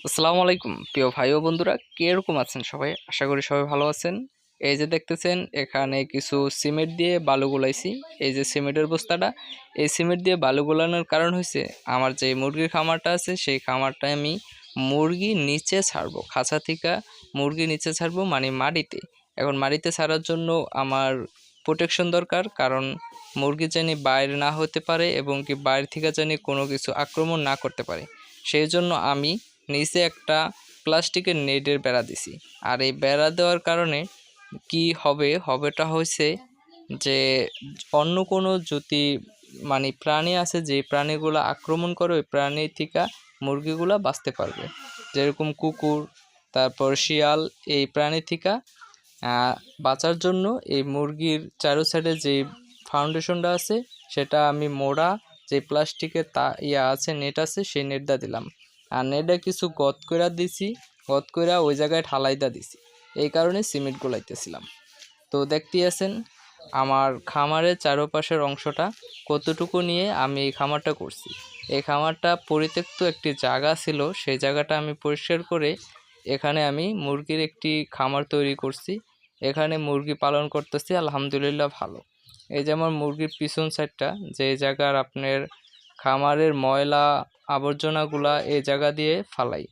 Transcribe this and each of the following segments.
আসসালামু আলাইকুম প্রিয় ভাই ও বন্ধুরা, কিরকম আছেন সবাই? আশা করি সবাই ভালো আছেন। এই যে দেখতেছেন এখানে কিছু সিমেন্ট দিয়ে বালু গুলাইছি। এই যে সিমেন্টের বস্তাটা, এই সিমেন্ট দিয়ে বালু গুলানোর কারণ হয়েছে আমার যে মুরগির খামারটা আছে সেই খামারটায় আমি মুরগি নিচে ছাড়বো, খাঁচা থেকে মুরগি নিচে ছাড়বো মানে মাটিতে। এখন মাটিতে ছাড়ার জন্য আমার প্রোটেকশন দরকার, কারণ মুরগি জানি বাইরে না হতে পারে এবং কি বাইরে থেকে জানি কোনো কিছু আক্রমণ না করতে পারে। সেই জন্য আমি নিচে একটা প্লাস্টিকের নেটের বেড়া দিছি। আর এই বেড়া দেওয়ার কারণে কি হবেটা হয়েছে যে অন্য কোনো যদি মানে প্রাণী আছে যে প্রাণীগুলো আক্রমণ করে ওই প্রাণী থেকে মুরগিগুলো বাঁচতে পারবে। যেরকম কুকুর, তারপর শিয়াল, এই প্রাণী থেকে বাঁচার জন্য এই মুরগির চারো সাইডে যে ফাউন্ডেশনটা আছে সেটা আমি মোড়া যে প্লাস্টিকের আছে নেট আছে সেই নেটটা দিলাম। আর নেটে কিছু গত কইরা দিছি, গত কইরা ওই জায়গায় ঢালাইটা দিছি। এই কারণে সিমেন্ট গোলাইতেছিলাম। তো দেখতেই আছেন আমার খামারের চারপাশের অংশটা কতটুকু নিয়ে আমি এই খামারটা করছি। এই খামারটা পরিত্যক্ত একটি জায়গা ছিল, সেই জায়গাটা আমি পরিষ্কার করে এখানে আমি মুরগির একটি খামার তৈরি করছি। এখানে মুরগি পালন করতেছি, আলহামদুলিল্লাহ ভালো। এই যেমন মুরগির পিছন সাইডটা যে জায়গার আপনার খামারের ময়লা আবর্জনাগুলা এই জায়গা দিয়ে ফালাই।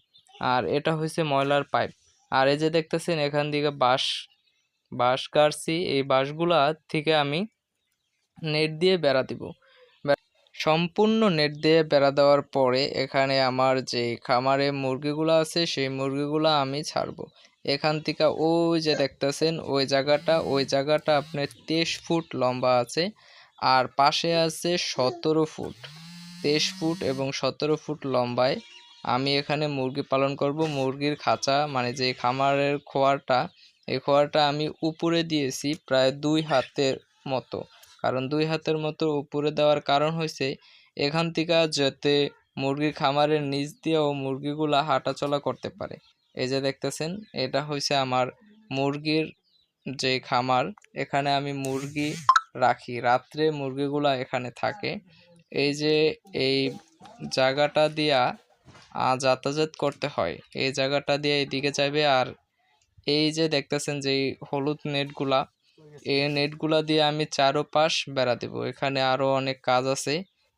আর এটা হয়েছে ময়লার পাইপ। আর এই যে দেখতেছেন এখান থেকে বাঁশ কাটছি, এই বাঁশগুলা থেকে আমি নেট দিয়ে বেড়া দিব। সম্পূর্ণ নেট দিয়ে বেড়া দেওয়ার পরে এখানে আমার যে খামারে মুরগিগুলো আছে সেই মুরগিগুলো আমি ছাড়বো। এখান থেকে ওই যে দেখতেছেন ওই জায়গাটা আপনার 23 ফুট লম্বা আছে, আর পাশে আছে 17 ফুট। 23 ফুট এবং 17 ফুট লম্বায় আমি এখানে মুরগি পালন করব। মুরগির খাঁচা মানে যে খামারের খোয়ারটা, এই খোয়ারটা আমি উপরে দিয়েছি প্রায় 2 হাতের মতো। কারণ 2 হাতের মতো উপরে দেওয়ার কারণ হয়েছে এখান থেকে যাতে মুরগির খামারের নিচ দিয়েও মুরগিগুলা হাঁটাচলা করতে পারে। এই যে দেখতেছেন এটা হয়েছে আমার মুরগির যে খামার, এখানে আমি মুরগি রাখি, রাত্রে মুরগিগুলা এখানে থাকে। এই যে এই জায়গাটা দিয়া যাতায়াত করতে হয়, এই জায়গাটা দিয়ে এদিকে যাবে। আর এই যে দেখতেছেন যে হলুদ নেটগুলা, এই নেটগুলা দিয়ে আমি চারোপাশ বেড়া দেব। এখানে আরও অনেক কাজ আছে,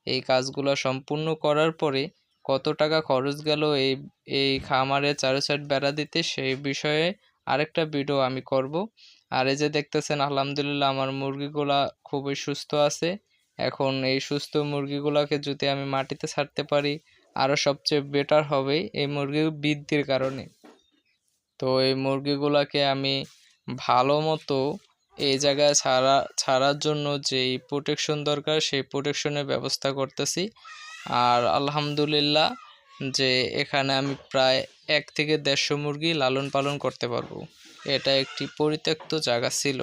এই কাজগুলো সম্পূর্ণ করার পরে কত টাকা খরচ গেল এই এই খামারে চারো সাইড বেড়া দিতে সেই বিষয়ে আরেকটা ভিডিও আমি করব। আর এই যে দেখতেছেন আলহামদুলিল্লাহ আমার মুরগিগুলা খুবই সুস্থ আছে। এখন এই সুস্থ মুরগিগুলাকে যদি আমি মাটিতে ছাড়তে পারি আরও সবচেয়ে বেটার হবে এই মুরগির বৃদ্ধির কারণে। তো এই মুরগিগুলাকে আমি ভালো মতো এই জায়গায় ছাড়ার জন্য যেই প্রোটেকশন দরকার সেই প্রোটেকশনের ব্যবস্থা করতেছি। আর আলহামদুলিল্লাহ যে এখানে আমি প্রায় 1 থেকে 150 মুরগি লালন পালন করতে পারবো। এটা একটি পরিত্যক্ত জায়গা ছিল।